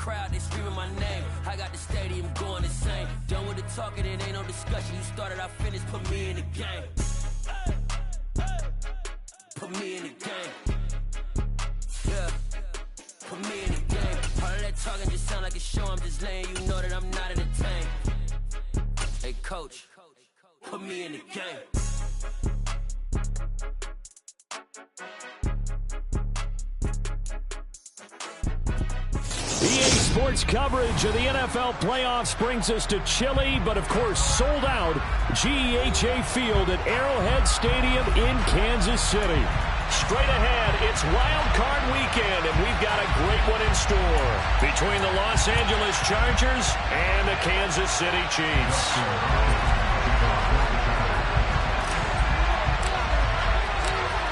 crowd, they screaming my name. I got the stadium going insane. Done with the talking, it ain't no discussion. You started, I finished, put me in the game. Put me in the game. Yeah, put me in the game. All of that talking just sound like a show, I'm just laying. You know that I'm not entertained. Hey coach, put me in the game. EA Sports coverage of the NFL playoffs brings us to chilly, but of course sold out GEHA Field at Arrowhead Stadium in Kansas City. Straight ahead, it's Wild Card Weekend, and we've got a great one in store between the Los Angeles Chargers and the Kansas City Chiefs.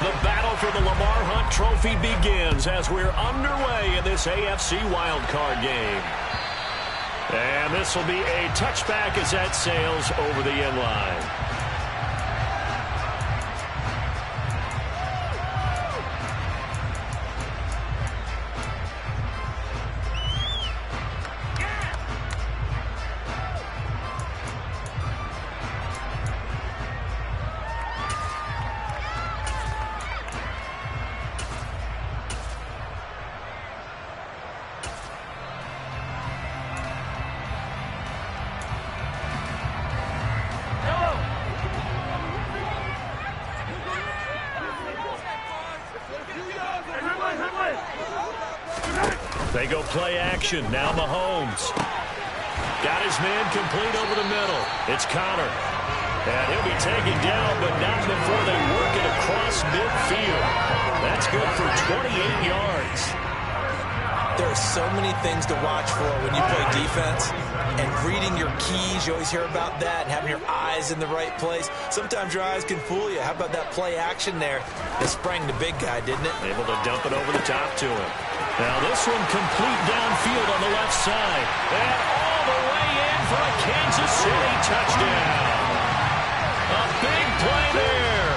The battle for the Lamar Hunt Trophy begins as we're underway in this AFC wildcard game. And this will be a touchback as that sails over the end line. They go play action. Now Mahomes. Got his man complete over the middle. It's Connor. And he'll be taken down, but not before they work it across midfield. That's good for 28 yards. There are so many things to watch for when you play defense. And reading your keys, you always hear about that, and having your eyes in the right place. Sometimes your eyes can fool you. How about that play action there? It sprang the big guy, didn't it? Able to dump it over the top to him. Now this one complete downfield on the left side. And all the way in for a Kansas City touchdown. A big play there.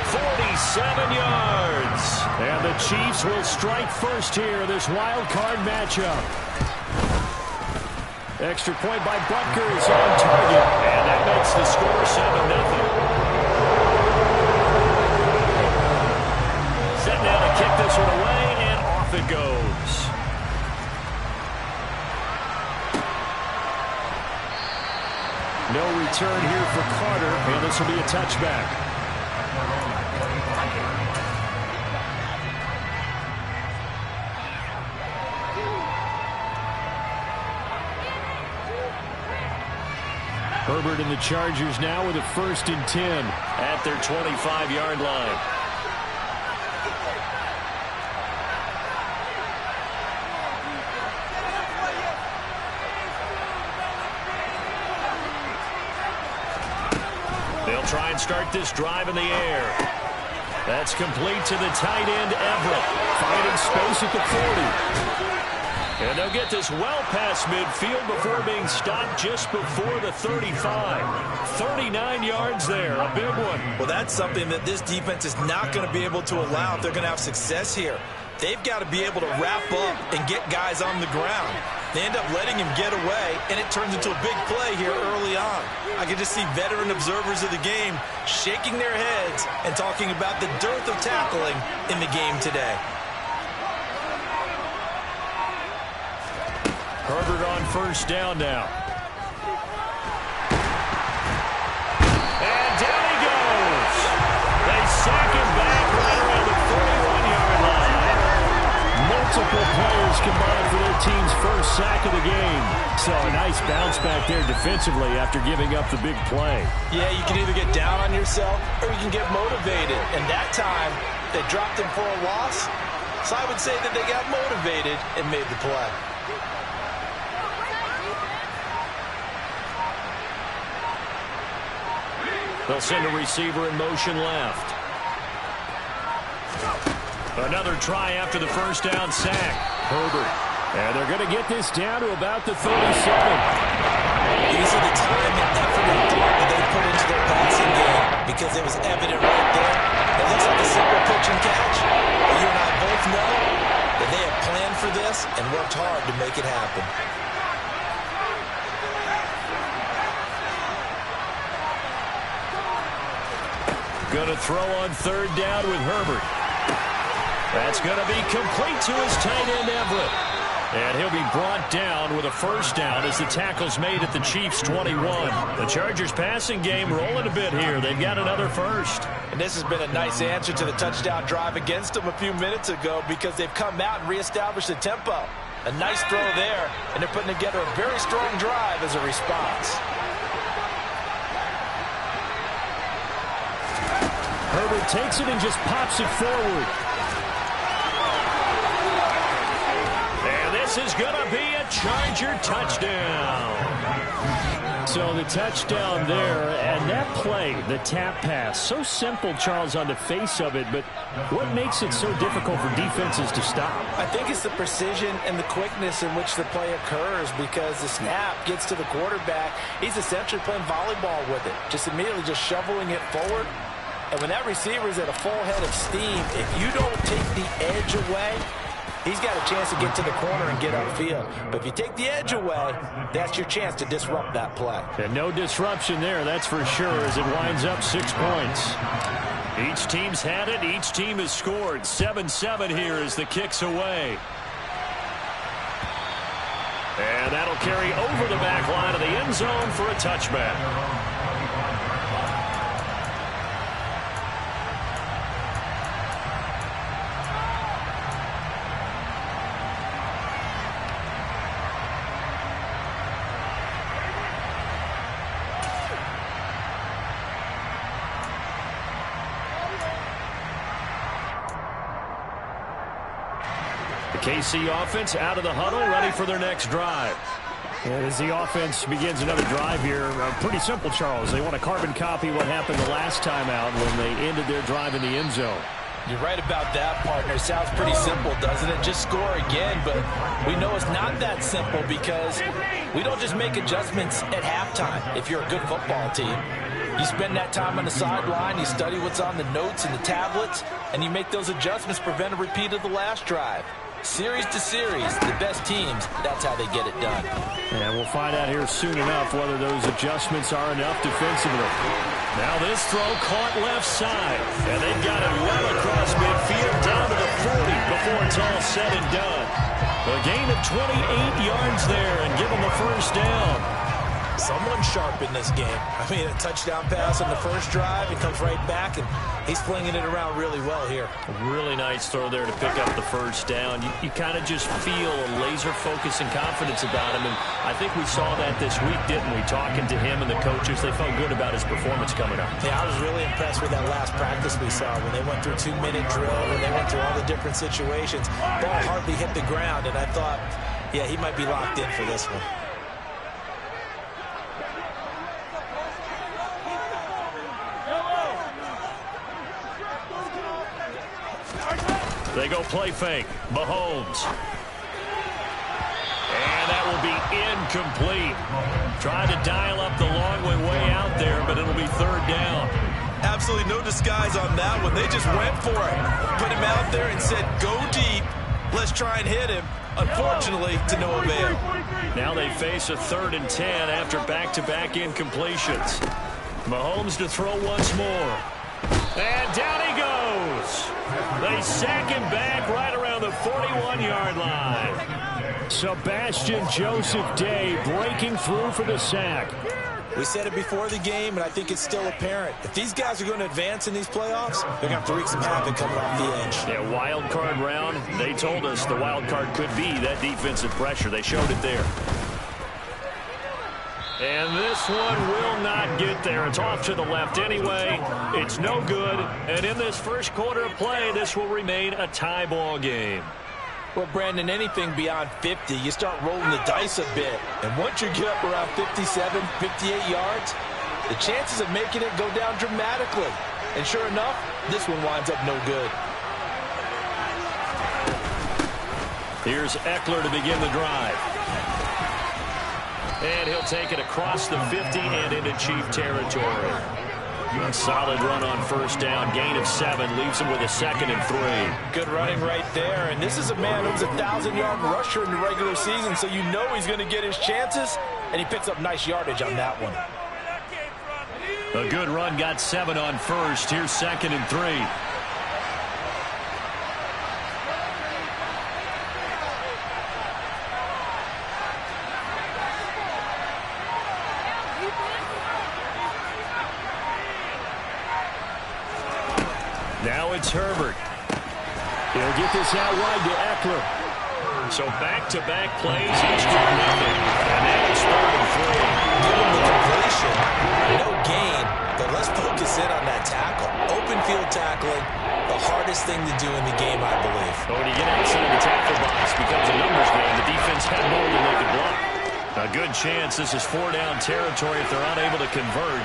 47 yards. And the Chiefs will strike first here, this wild card matchup. Extra point by Butker is on target. And that makes the score 7-0. Set now to kick this one away, and off it goes. No return here for Carter, and this will be a touchback. Herbert and the Chargers now with a 1st and 10 at their 25-yard line. They'll try and start this drive in the air. That's complete to the tight end, Everett. Finding space at the 40. And they'll get this well past midfield before being stopped just before the 35. 39 yards there, a big one. Well, that's something that this defense is not going to be able to allow if they're going to have success here. They've got to be able to wrap up and get guys on the ground. They end up letting him get away, and it turns into a big play here early on. I can just see veteran observers of the game shaking their heads and talking about the dearth of tackling in the game today. Herbert on 1st down now. And down he goes. They sack him back right around the 41-yard line. Multiple players combined for their team's first sack of the game. So a nice bounce back there defensively after giving up the big play. Yeah, you can either get down on yourself or you can get motivated. And that time, they dropped him for a loss. So I would say that they got motivated and made the play. They'll send a receiver in motion left. Another try after the 1st down sack. Herbert. And they're going to get this down to about the 37. You see the time and effort and thought that they put into their passing game because it was evident right there. It looks like a simple pitch and catch. But you and I both know that they have planned for this and worked hard to make it happen. Going to throw on third down with Herbert. That's going to be complete to his tight end, Everett. And he'll be brought down with a first down as the tackle's made at the Chiefs' 21. The Chargers' passing game rolling a bit here. They've got another first. And this has been a nice answer to the touchdown drive against them a few minutes ago because they've come out and reestablished the tempo. A nice throw there, and they're putting together a very strong drive as a response. Herbert takes it and just pops it forward. And this is going to be a Charger touchdown. So the touchdown there, and that play, the tap pass, so simple, Charles, on the face of it, but what makes it so difficult for defenses to stop? I think it's the precision and the quickness in which the play occurs because the snap gets to the quarterback. He's essentially playing volleyball with it, just immediately just shoveling it forward. And when that receiver is at a full head of steam, if you don't take the edge away, he's got a chance to get to the corner and get upfield. But if you take the edge away, that's your chance to disrupt that play. And no disruption there, that's for sure, as it winds up 6 points. Each team's had it. Each team has scored. 7-7 here as the kick's away. And that'll carry over the back line of the end zone for a touchback. KC offense out of the huddle, ready for their next drive. And as the offense begins another drive here, pretty simple, Charles. They want to carbon copy what happened the last time out when they ended their drive in the end zone. You're right about that, partner. Sounds pretty simple, doesn't it? Just score again, but we know it's not that simple because we don't just make adjustments at halftime if you're a good football team. You spend that time on the sideline, you study what's on the notes and the tablets, and you make those adjustments, prevent a repeat of the last drive. Series to series, the best teams, that's how they get it done. And we'll find out here soon enough whether those adjustments are enough defensively. Now this throw caught left side, and they've got it well across midfield down to the 40 before it's all said and done. A gain of 28 yards there and give them the first down. Someone sharp in this game. I mean, a touchdown pass on the first drive. He comes right back, and he's flinging it around really well here. A really nice throw there to pick up the first down. You kind of just feel a laser focus and confidence about him, and I think we saw that this week, didn't we? Talking to him and the coaches, they felt good about his performance coming up. Yeah, I was really impressed with that last practice we saw when they went through 2-minute drill, when they went through all the different situations. Ball hardly hit the ground, and I thought, yeah, he might be locked in for this one. They go play fake. Mahomes. And that will be incomplete. Tried to dial up the long way out there, but it'll be third down. Absolutely no disguise on that one. They just went for it. Put him out there and said, go deep. Let's try and hit him. Unfortunately, to no avail. Now they face a 3rd and 10 after back-to-back incompletions. Mahomes to throw once more. And down he goes. They sack him back right around the 41-yard line. Sebastian Joseph Day breaking through for the sack. We said it before the game, and I think it's still apparent. If these guys are going to advance in these playoffs, they're going to have to wreak some havoc coming off the edge. Yeah, wild card round. They told us the wild card could be that defensive pressure. They showed it there. And this one will not get there. It's off to the left anyway. It's no good. And in this first quarter of play, this will remain a tie ball game. Well, Brandon, anything beyond 50, you start rolling the dice a bit. And once you get up around 57, 58 yards, the chances of making it go down dramatically. And sure enough, this one winds up no good. Here's Eckler to begin the drive. And he'll take it across the 50 and into Chief territory. A solid run on first down. Gain of 7 leaves him with a 2nd and 3. Good running right there. And this is a man who was a 1,000-yard rusher in the regular season, so you know he's going to get his chances, and he picks up nice yardage on that one. A good run, got 7 on first. Here's 2nd and 3. Now it's Herbert. He'll get this out wide to Eckler. So back-to-back plays, each do nothing. And now it's 3rd and 3. Give him the completion. No gain, but let's focus in on that tackle. Open field tackling, the hardest thing to do in the game, I believe. But when you get outside the tackle box, it becomes a numbers game. The defense had more than they could block. A good chance this is 4-down territory if they're unable to convert.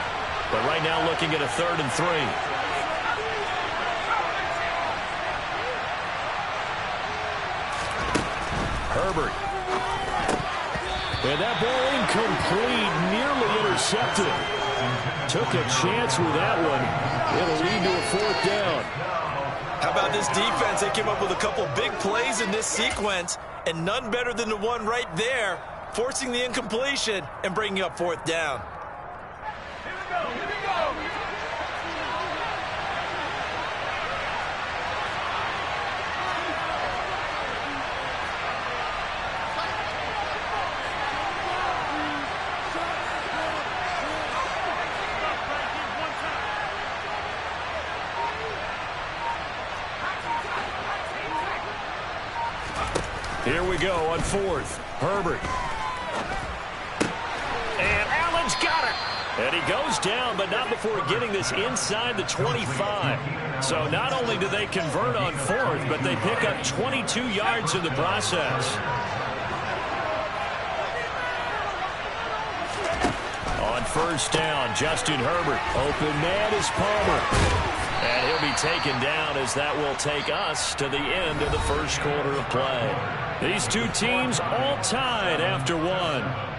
But right now looking at a 3rd and 3. Herbert. And that ball incomplete, nearly intercepted. Took a chance with that one. It'll lead to a 4th down. How about this defense? They came up with a couple big plays in this sequence, and none better than the one right there, forcing the incompletion and bringing up 4th down. Here we go, here we go. Here we go on 4th. Herbert. And Allen's got it. And he goes down, but not before getting this inside the 25. So not only do they convert on 4th, but they pick up 22 yards in the process. On 1st down, Justin Herbert. Open man is Palmer. And he'll be taken down as that will take us to the end of the 1st quarter of play. These two teams all tied after 1.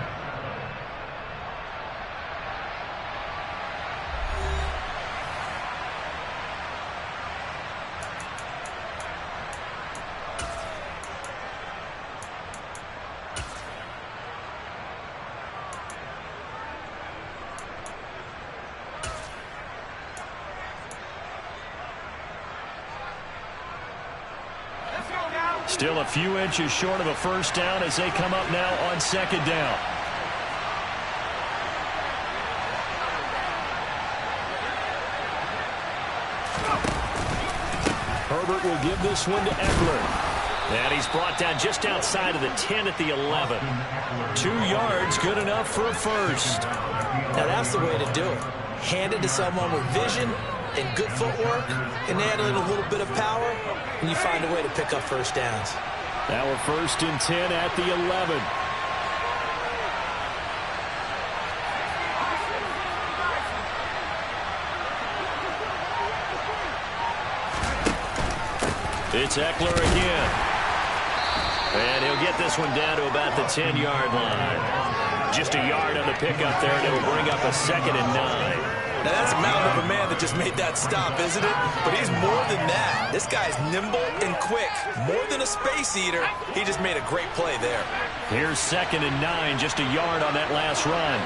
Still a few inches short of a 1st down as they come up now on 2nd down. Herbert will give this one to Eckler. And he's brought down just outside of the 10 at the 11. 2 yards, good enough for a 1st. Now that's the way to do it. Hand it to someone with vision and good footwork, and add in a little bit of power, and you find a way to pick up 1st downs. Now we're 1st and 10 at the 11. It's Eckler again. And he'll get this one down to about the 10-yard line. Just a yard on the pickup there, and it'll bring up a 2nd and 9. Now, that's a mountain of a man that just made that stop, isn't it? But he's more than that. This guy's nimble and quick. More than a space eater, he just made a great play there. Here's 2nd and 9, just a yard on that last run.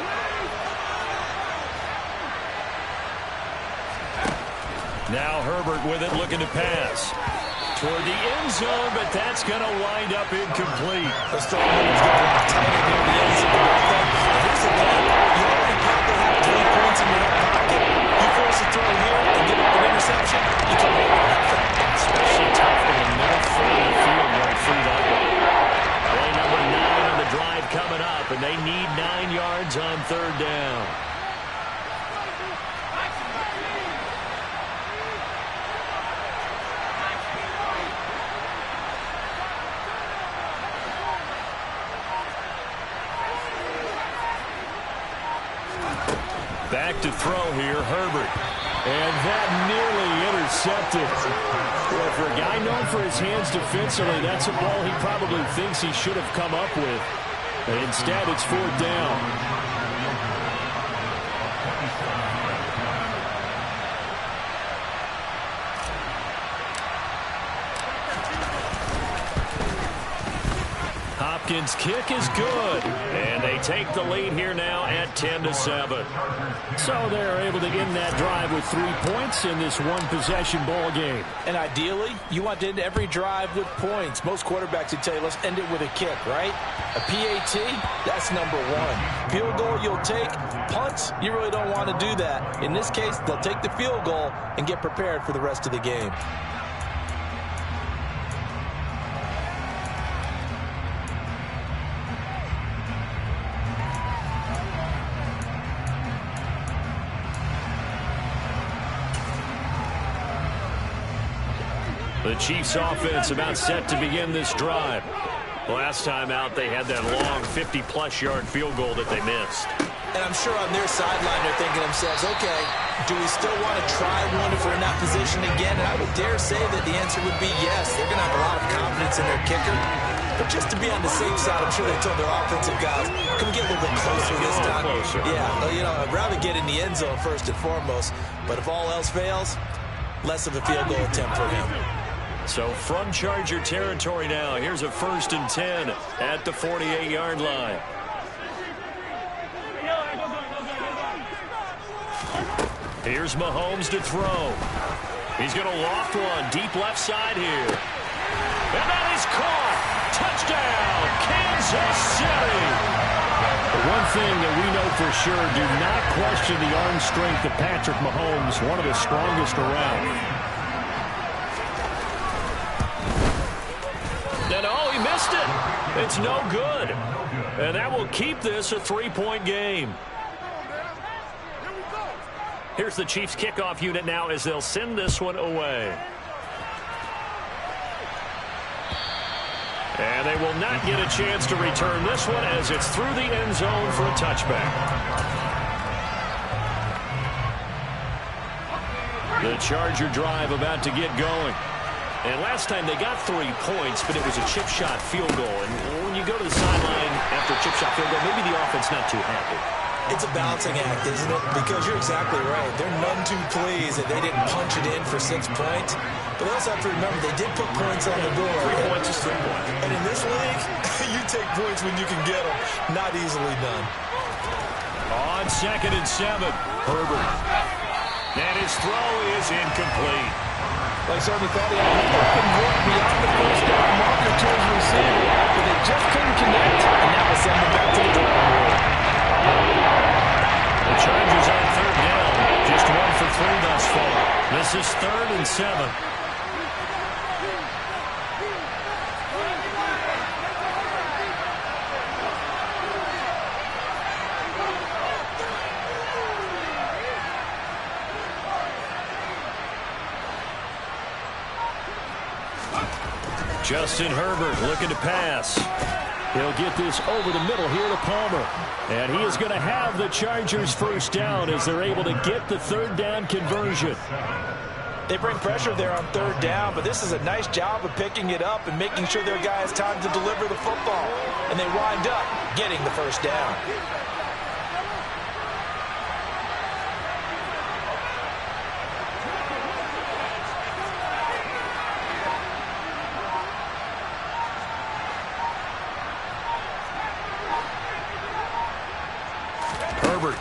Now Herbert with it, looking to pass. Toward the end zone, but that's going to wind up incomplete. Let's throw him tighter near the end zone. Here's the thing. You already probably have 3 points in your back pocket. You force a throw here and give up an interception, you come away with nothing. Especially tough in the middle third of the field right through that way. Play number 9 on the drive coming up, and they need 9 yards on 3rd down. Back to throw here, Herbert. And that nearly intercepted. Well, for a guy known for his hands defensively, that's a ball he probably thinks he should have come up with. But instead, it's 4th down. Hopkins' kick is good. And they take the lead here now at 10-7. So they're able to end that drive with 3 points in this one-possession ball game. And ideally, you want to end every drive with points. Most quarterbacks would tell you, let's end it with a kick, right? A PAT, that's number one. Field goal you'll take. Punts, you really don't want to do that. In this case, they'll take the field goal and get prepared for the rest of the game. The Chiefs offense about set to begin this drive. Last time out, they had that long 50-plus yard field goal that they missed. And I'm sure on their sideline they're thinking to themselves, okay, do we still want to try one if we're in that position again? And I would dare say that the answer would be yes. They're going to have a lot of confidence in their kicker. But just to be on the safe side, I'm sure they told their offensive guys, come get a little bit closer this time. Yeah, you know, I'd rather get in the end zone first and foremost. But if all else fails, less of a field goal attempt for him. So from Charger territory now, here's a 1st and 10 at the 48-yard line. Here's Mahomes to throw. He's going to loft one deep left side here. And that is caught. Touchdown, Kansas City. The one thing that we know for sure, do not question the arm strength of Patrick Mahomes, one of the strongest around. And oh, he missed it. It's no good. And that will keep this a 3-point game. Here's the Chiefs kickoff unit now as they'll send this one away. And they will not get a chance to return this one as it's through the end zone for a touchback. The Charger drive about to get going. And last time they got 3 points, but it was a chip shot field goal. And when you go to the sideline after a chip shot field goal, maybe the offense not too happy. It's a balancing act, isn't it? Because you're exactly right. They're none too pleased that they didn't punch it in for 6 points. But they also have to remember they did put points on the board. 3 points is 3 points. And in this league, you take points when you can get them. Not easily done. On 2nd and 7, Herbert. And his throw is incomplete. Like Sonny thought he had an open look beyond the first down marker to his receiver, but they just couldn't connect, and that will send them back to the drawing board. The Chargers on 3rd down, just 1 for 3 thus far. This is 3rd and 7. Justin Herbert looking to pass. He'll get this over the middle here to Palmer. And he is going to have the Chargers first down as they're able to get the 3rd down conversion. They bring pressure there on 3rd down, but this is a nice job of picking it up and making sure their guy has time to deliver the football. And they wind up getting the first down.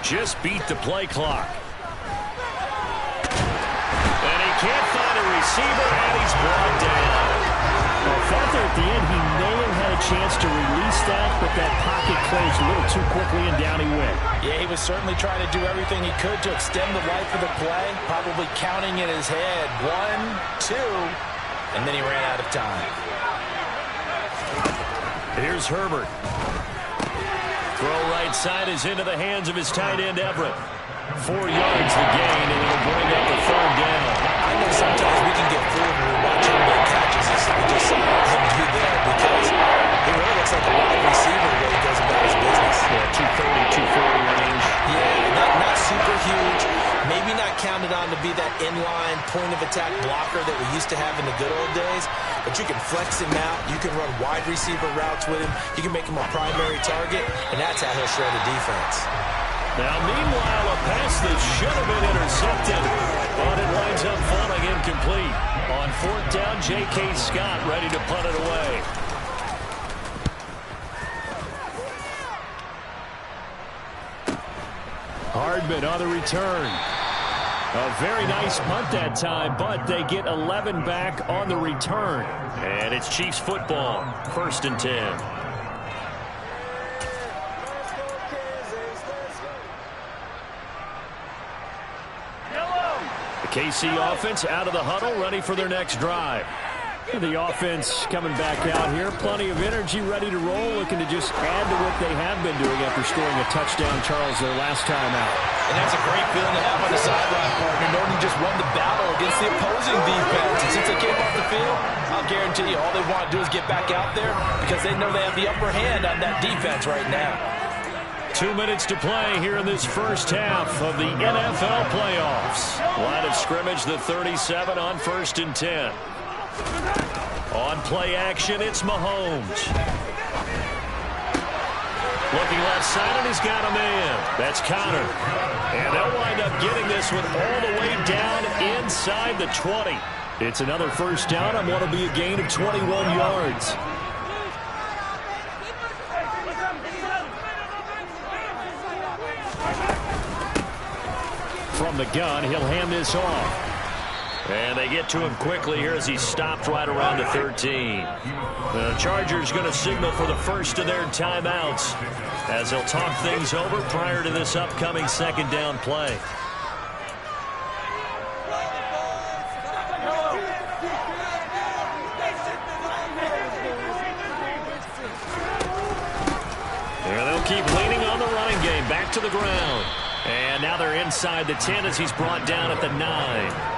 Just beat the play clock. And he can't find a receiver, and he's brought down. Well, I thought there at the end he may have had a chance to release that, but that pocket closed a little too quickly, and down he went. Yeah, he was certainly trying to do everything he could to extend the life of the play, probably counting in his head 1, 2, and then he ran out of time. Here's Herbert. Throw right side is into the hands of his tight end, Everett. 4 yards the gain, and it'll bring up a 3rd down. I know sometimes we can get fooled when we watch him make catches as we just saw him do there because he really looks like a wide receiver the way he goes about his business. Yeah, 230, 240 range. Yeah, not super huge. Maybe not counted on to be that inline point-of-attack blocker that we used to have in the good old days, but you can flex him out. You can run wide receiver routes with him. You can make him a primary target, and that's how he'll shred a defense. Now, meanwhile, a pass that should have been intercepted, but it winds up falling incomplete. On 4th down, J.K. Scott ready to punt it away. Hardman on the return. A very nice punt that time, but they get 11 back on the return. And it's Chiefs football, 1st and 10. The KC offense out of the huddle, ready for their next drive. The offense coming back out here. Plenty of energy, ready to roll, looking to just add to what they have been doing after scoring a touchdown, Charles, their last time out. And that's a great feeling to have on the sideline, partner, knowing you just won the battle against the opposing defense. And since they came off the field, I'll guarantee you all they want to do is get back out there because they know they have the upper hand on that defense right now. 2 minutes to play here in this first half of the NFL playoffs. Line of scrimmage, the 37 on 1st and 10. On play action, it's Mahomes. Looking left side, and he's got a man. That's Connor. And they'll wind up getting this one all the way down inside the 20. It's another first down on what will be a gain of 21 yards. From the gun, he'll hand this off. And they get to him quickly here as he's stopped right around the 13. The Chargers going to signal for the first of their timeouts as they'll talk things over prior to this upcoming 2nd down play. There they'll keep leaning on the running game. Back to the ground. And now they're inside the 10 as he's brought down at the 9.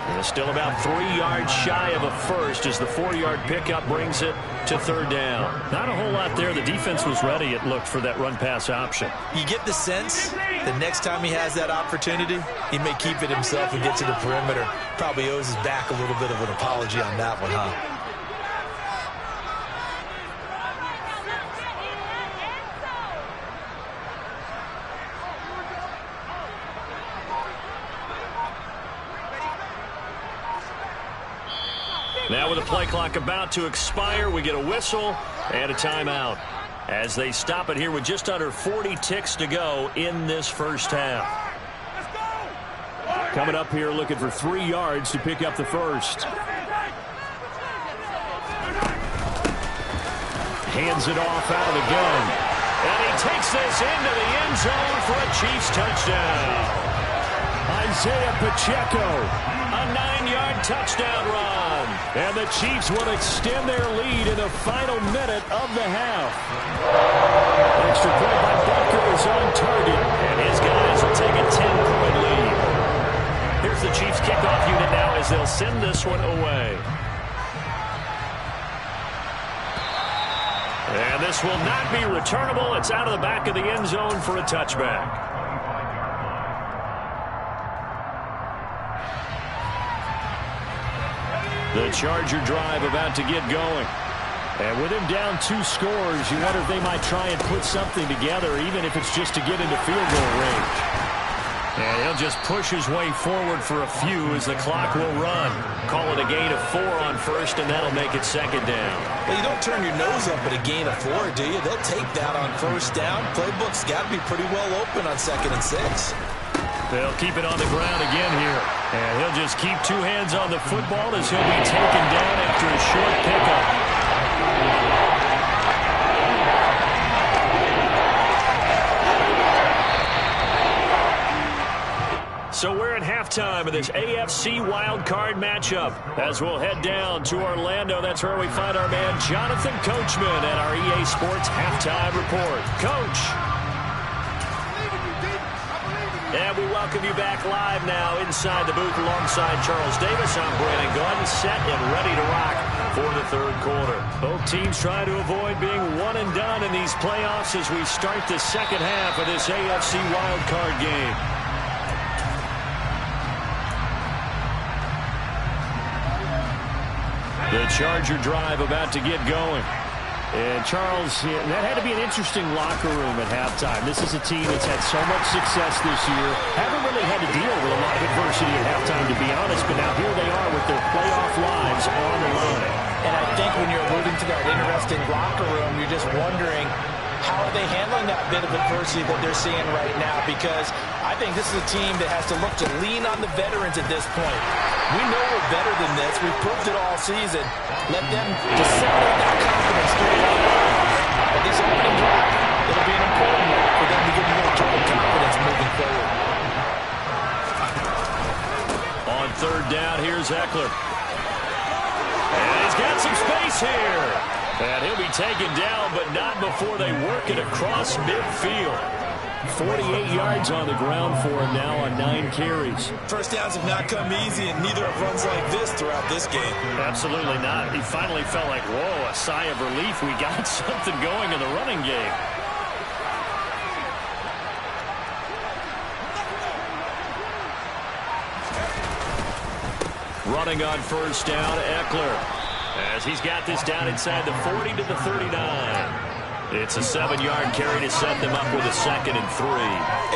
And still about 3 yards shy of a first as the 4-yard pickup brings it to 3rd down. Not a whole lot there. The defense was ready, it looked, for that run-pass option. You get the sense that next time he has that opportunity, he may keep it himself and get to the perimeter. Probably owes his back a little bit of an apology on that one, huh? Now with the play clock about to expire, we get a whistle and a timeout as they stop it here with just under 40 ticks to go in this first half. Coming up here looking for 3 yards to pick up the first. Hands it off out of the gun. And he takes this into the end zone for a Chiefs touchdown. Isaiah Pacheco, a 9-yard touchdown run. And the Chiefs will extend their lead in the final minute of the half. Extra point by Butker is on target, and his guys will take a 10-point lead. Here's the Chiefs kickoff unit now as they'll send this one away. And this will not be returnable. It's out of the back of the end zone for a touchback. The Charger drive about to get going. And with him down 2 scores, you wonder if they might try and put something together, even if it's just to get into field goal range. And he'll just push his way forward for a few as the clock will run. Call it a gain of 4 on first, and that'll make it 2nd down. Well, you don't turn your nose up at a gain of 4, do you? They'll take that on first down. Playbook's got to be pretty well open on 2nd and 6. They'll keep it on the ground again here. And he'll just keep 2 hands on the football as he'll be taken down after a short pickup. So we're at halftime of this AFC wildcard matchup. As we'll head down to Orlando, that's where we find our man Jonathan Coachman at our EA Sports Halftime Report. Coach. And we welcome you back live now inside the booth alongside Charles Davis. I'm Brandon Gordon, set and ready to rock for the 3rd quarter. Both teams trying to avoid being one and done in these playoffs as we start the 2nd half of this AFC wildcard game. The Charger drive about to get going. And Charles, that had to be an interesting locker room at halftime. This is a team that's had so much success this year. Haven't really had to deal with a lot of adversity at halftime, to be honest. But now here they are with their playoff lives on the line. And I think when you're alluding to that interesting locker room, you're just wondering how are they handling that bit of adversity that they're seeing right now? Because I think this is a team that has to look to lean on the veterans at this point. We know we're better than this. We've proved it all season. Let them disseminate that confidence through the line. But this opening drive, it'll be an important one for them to get more total confidence moving forward. On third down, here's Eckler. And he's got some space here. And he'll be taken down, but not before they work it across midfield. 48 yards on the ground for him now on 9 carries. First downs have not come easy, and neither have runs like this throughout this game. Absolutely not. He finally felt like, whoa, a sigh of relief. We got something going in the running game. Running on first down, Eckler. As he's got this down inside the 40 to the 39. It's a 7-yard carry to set them up with a 2nd and 3.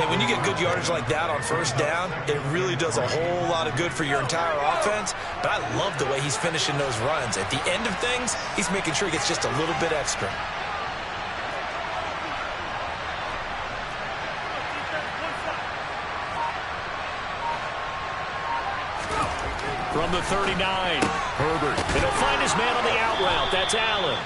And when you get good yardage like that on first down, it really does a whole lot of good for your entire offense. But I love the way he's finishing those runs. At the end of things, he's making sure he gets just a little bit extra. From the 39, Herbert. And he'll find his man on the out route. That's Allen.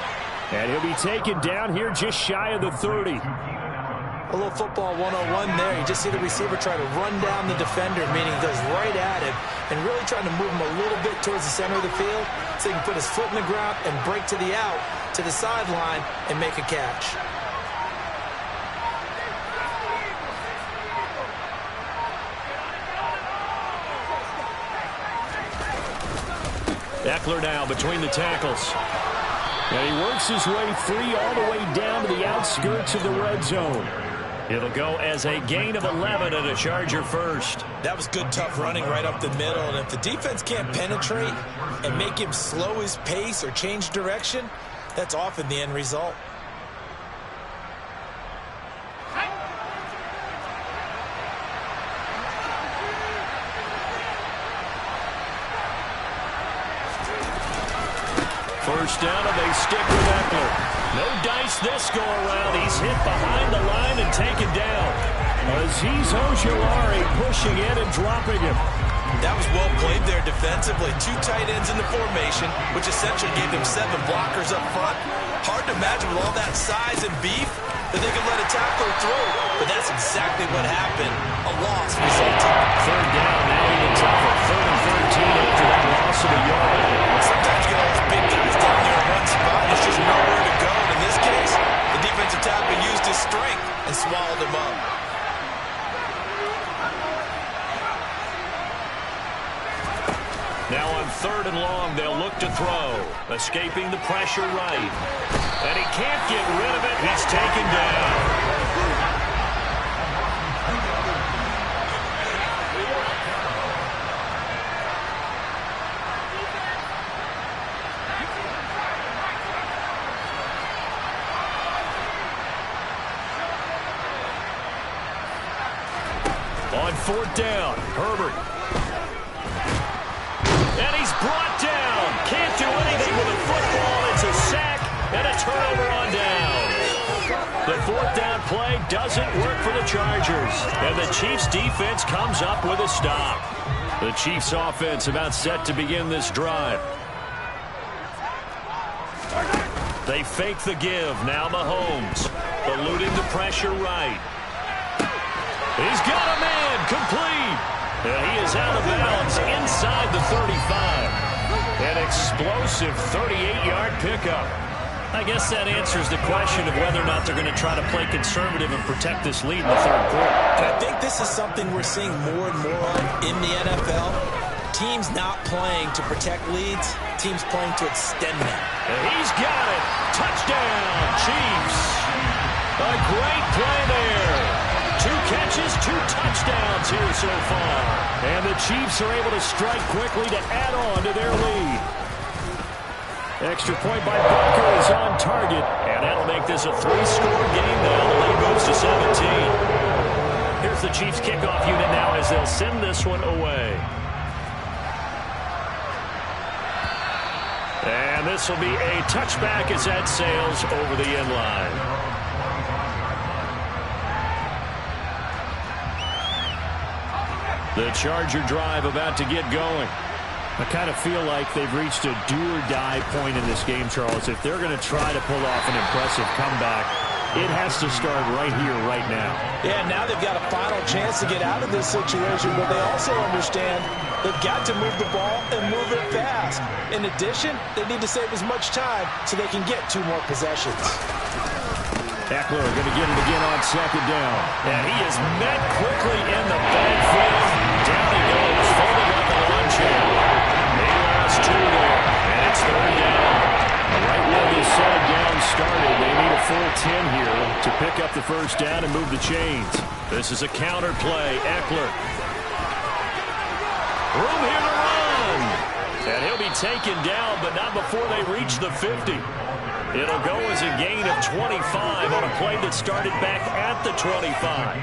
And he'll be taken down here just shy of the 30. A little football 101 there. You just see the receiver try to run down the defender, meaning he goes right at him and really trying to move him a little bit towards the center of the field so he can put his foot in the ground and break to the out, to the sideline, and make a catch. Eckler now between the tackles. And he works his way free all the way down to the outskirts of the red zone. It'll go as a gain of 11 and a Charger first. That was good, tough running right up the middle. And if the defense can't penetrate and make him slow his pace or change direction, that's often the end result. First down, and they stick with Eckler. No dice this go-around. He's hit behind the line and taken down. Azeez Ojulari pushing in and dropping him. That was well played there defensively. 2 tight ends in the formation, which essentially gave them 7 blockers up front. Hard to imagine with all that size and beef that they could let a tackler through. But that's exactly what happened. A loss resulted. Third down, now even tougher. 3rd and 13 after that loss of a yard. Sometimes you get all those big guys down there in one spot. There's just nowhere to go. And in this case, the defensive tackle used his strength and swallowed him up. Now on 3rd and long, they'll look to throw. Escaping the pressure right. And he can't get rid of it. He's taken down. On 4th down, Herbert. And he's brought down. Can't do anything with a football. It's a sack and a turnover on downs. The 4th down play doesn't work for the Chargers. And the Chiefs defense comes up with a stop. The Chiefs offense about set to begin this drive. They fake the give. Now Mahomes eluding the pressure right. He's got a man complete. And he is out of bounds inside the 35. An explosive 38-yard pickup. I guess that answers the question of whether or not they're going to try to play conservative and protect this lead in the 3rd quarter. And I think this is something we're seeing more and more of in the NFL. Teams not playing to protect leads, teams playing to extend them. And he's got it. Touchdown, Chiefs. A great play there. 2 catches, 2 touchdowns here so far. And the Chiefs are able to strike quickly to add on to their lead. Extra point by Booker is on target. And that'll make this a 3-score game now. The lead moves to 17. Here's the Chiefs kickoff unit now as they'll send this one away. And this will be a touchback as that sails over the end line. The Charger drive about to get going. I kind of feel like they've reached a do-or-die point in this game, Charles. If they're going to try to pull off an impressive comeback, it has to start right here, right now. Yeah, now they've got a final chance to get out of this situation, but they also understand they've got to move the ball and move it fast. In addition, they need to save as much time so they can get 2 more possessions. Eckler going to get it again on second down. And he is met quickly in the backfield. Down he goes, folded like a lawn chair. They lost 2 there, and it's 3rd down. Right where they set it down started, they need a full 10 here to pick up the 1st down and move the chains. This is a counter play. Eckler. Room here to run. And he'll be taken down, but not before they reach the 50. It'll go as a gain of 25 on a play that started back at the 25.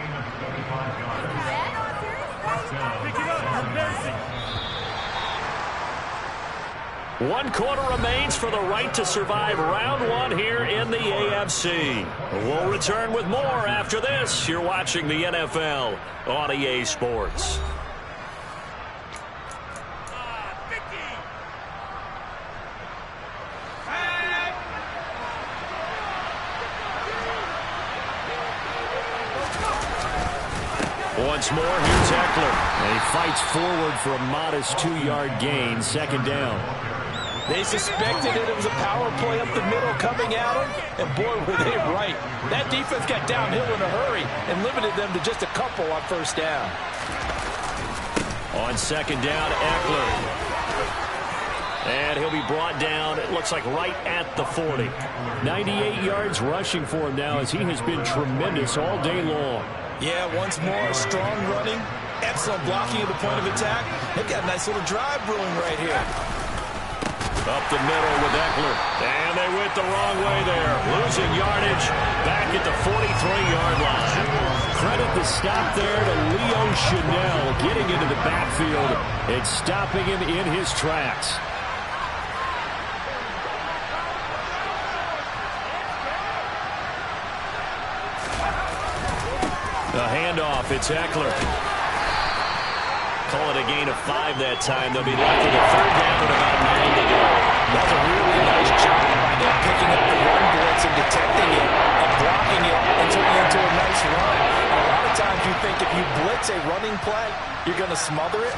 One quarter remains for the right to survive round 1 here in the AFC. We'll return with more after this. You're watching the NFL on EA Sports. Once more, here's Eckler. And he fights forward for a modest 2-yard gain, 2nd down. They suspected it was a power play up the middle coming at them, and boy, were they right. That defense got downhill in a hurry and limited them to just a couple on 1st down. On 2nd down, Eckler. And he'll be brought down, it looks like right at the 40. 98 yards rushing for him now as he has been tremendous all day long. Yeah, once more, strong running, excellent blocking at the point of attack. They've got a nice little drive brewing right here. Up the middle with Eckler. And they went the wrong way there. Losing yardage back at the 43-yard line. Credit the stop there to Leo Chanel getting into the backfield and stopping him in his tracks. The handoff, it's Eckler. Call it a gain of 5 that time. They'll be left with a 3rd down and about 9 to go. That's a really nice job by them picking up the run blitz and detecting it and blocking it and turning it into a nice run. And a lot of times you think if you blitz a running play, you're going to smother it.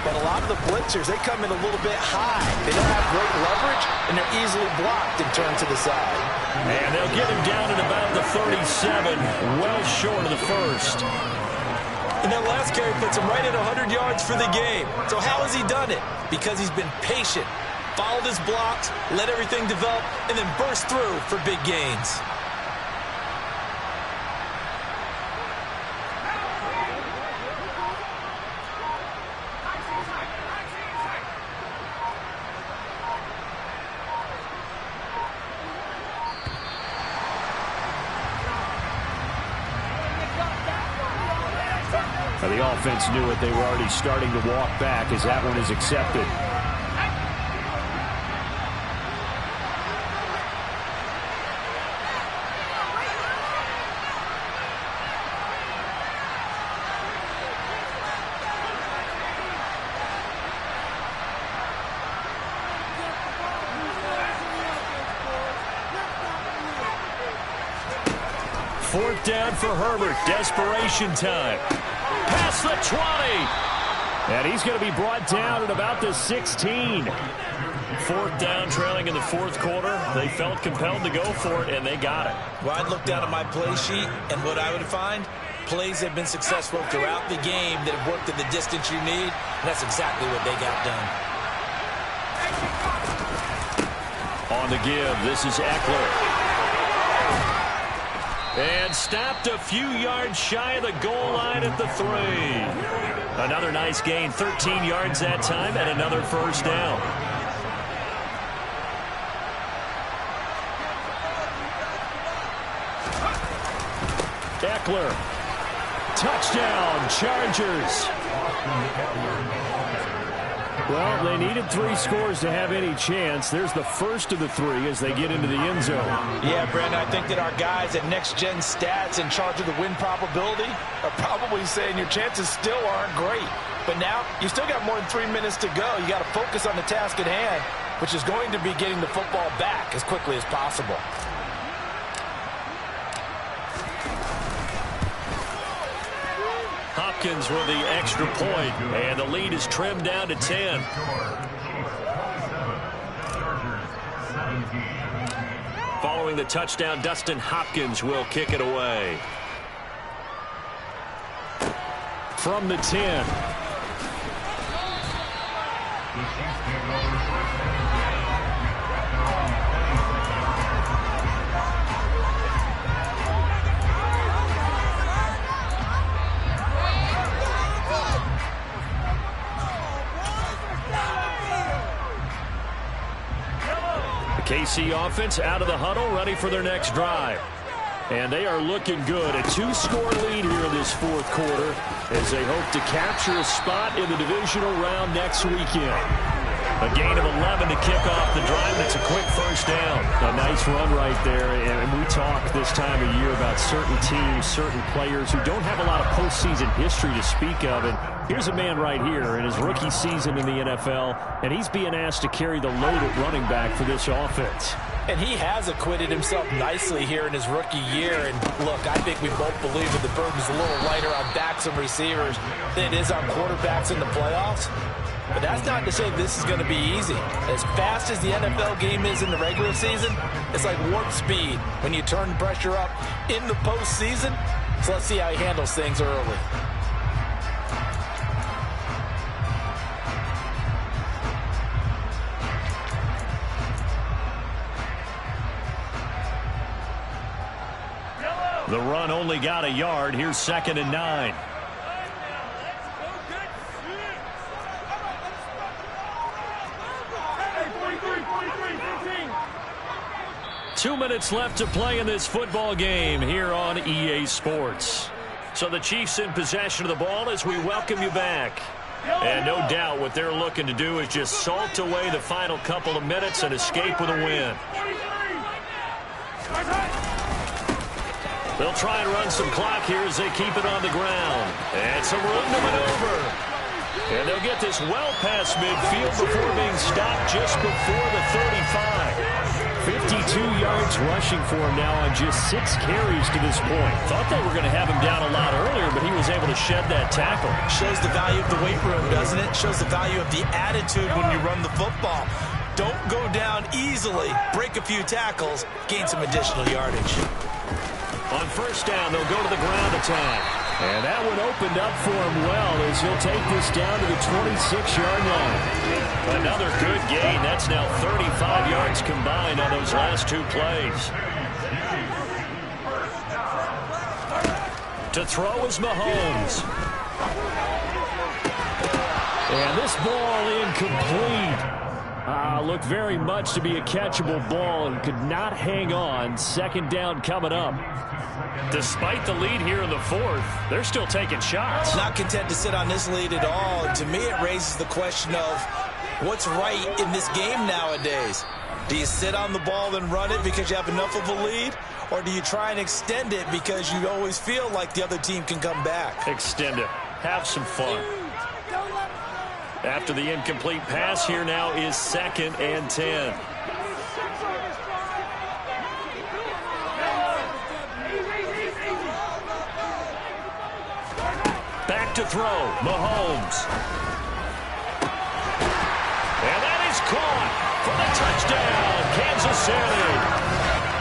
But a lot of the blitzers, they come in a little bit high. They don't have great leverage, and they're easily blocked and turned to the side. And they'll get him down at about the 37, well short of the 1st. And that last carry puts him right at 100 yards for the game. So how has he done it? Because he's been patient, followed his blocks, let everything develop, and then burst through for big gains. The offense knew it. They were already starting to walk back as that one is accepted. Fourth down for Herbert. Desperation time. Past the 20. And he's going to be brought down at about the 16. 4th down, trailing in the 4th quarter. They felt compelled to go for it, and they got it. Well, I'd look down at my play sheet, and what I would find, plays have been successful throughout the game that have worked at the distance you need, and that's exactly what they got done. On the give, this is Eckler. And stopped a few yards shy of the goal line at the 3. Another nice gain, 13 yards that time, and another 1st down. Eckler. Touchdown, Chargers. Well, they needed 3 scores to have any chance. There's the first of the 3 as they get into the end zone. Yeah, Brandon, I think that our guys at Next Gen Stats in charge of the win probability are probably saying your chances still aren't great. But now you still got more than 3 minutes to go. You got to focus on the task at hand, which is going to be getting the football back as quickly as possible. Hopkins with the extra point, and the lead is trimmed down to 10. Following the touchdown, Dustin Hopkins will kick it away. From the 10. KC offense out of the huddle, ready for their next drive. And they are looking good. A 2-score lead here in this fourth quarter as they hope to capture a spot in the divisional round next weekend. A gain of 11 to kick off the drive. That's a quick first down. A nice run right there. And we talk this time of year about certain teams, certain players who don't have a lot of postseason history to speak of. And here's a man right here in his rookie season in the NFL, and he's being asked to carry the load at running back for this offense. And he has acquitted himself nicely here in his rookie year. And look, I think we both believe that the burden's a little lighter on backs and receivers than it is on quarterbacks in the playoffs. But that's not to say this is going to be easy. As fast as the NFL game is in the regular season, it's like warp speed when you turn the pressure up in the postseason. So let's see how he handles things early. The run only got a yard. Here's 2nd and 9. Two minutes left to play in this football game here on EA Sports. So the Chiefs in possession of the ball as we welcome you back. And no doubt what they're looking to do is just salt away the final couple of minutes and escape with a win. They'll try and run some clock here as they keep it on the ground. And some room to maneuver. And they'll get this well past midfield before being stopped just before the 35. 52 yards rushing for him now on just 6 carries to this point. Thought they were going to have him down a lot earlier, but he was able to shed that tackle. Shows the value of the weight room, doesn't it? Shows the value of the attitude when you run the football. Don't go down easily. Break a few tackles. Gain some additional yardage. On first down, they'll go to the ground attack. And that one opened up for him well as he'll take this down to the 26-yard line. Another good gain. That's now 35 yards combined on those last 2 plays. To throw is Mahomes. And this ball incomplete. Looked very much to be a catchable ball and could not hang on. 2nd down coming up. Despite the lead here in the 4th, they're still taking shots. Not content to sit on this lead at all. And to me, it raises the question of what's right in this game nowadays. Do you sit on the ball and run it because you have enough of a lead? Or do you try and extend it because you always feel like the other team can come back? Extend it. Have some fun. After the incomplete pass, here now is 2nd and 10. Back to throw, Mahomes. And that is caught for the touchdown, Kansas City.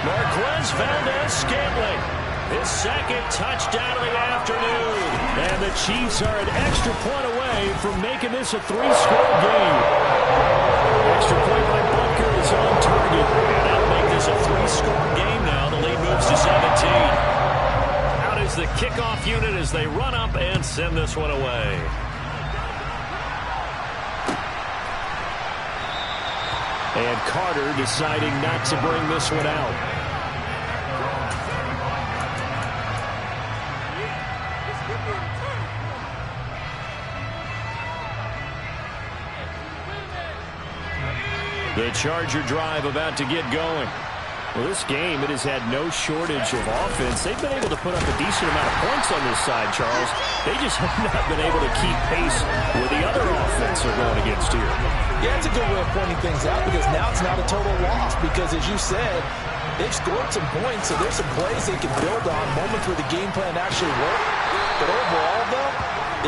Marquez Valdez-Scantling, his 2nd touchdown of the afternoon. And the Chiefs are an extra point away from making this a 3-score game. Extra point by Butker is on target. And that'll make this a 3-score game now. The lead moves to 17. Is the kickoff unit as they run up and send this one away. And Carter deciding not to bring this one out. The Charger drive about to get going. Well, this game, it has had no shortage of offense. They've been able to put up a decent amount of points on this side, Charles. They just have not been able to keep pace with the other offense they're going against here. Yeah, it's a good way of pointing things out because now it's not a total loss because, as you said, they've scored some points, so there's some plays they can build on, moments where the game plan actually worked. But overall, though,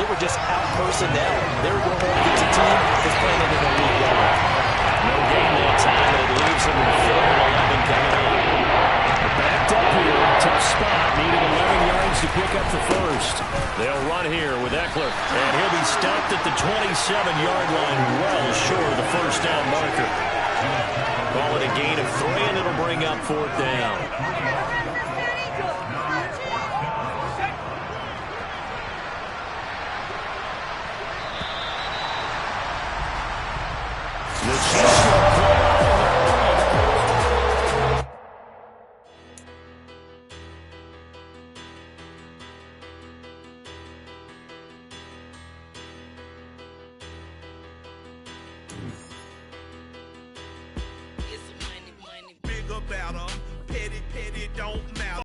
they were just out-personnel. They were going up against a team that's playing in the league level. No game that time. It leaves them with 4-11 coming up. Backed up here. Tough spot. Needed 11 yards to pick up the first. They'll run here with Eckler. And he'll be stopped at the 27-yard line, well short of the first down marker. Call it a gain of 3, and it'll bring up 4th down. The Chiefs will play on their own. Bigger, better,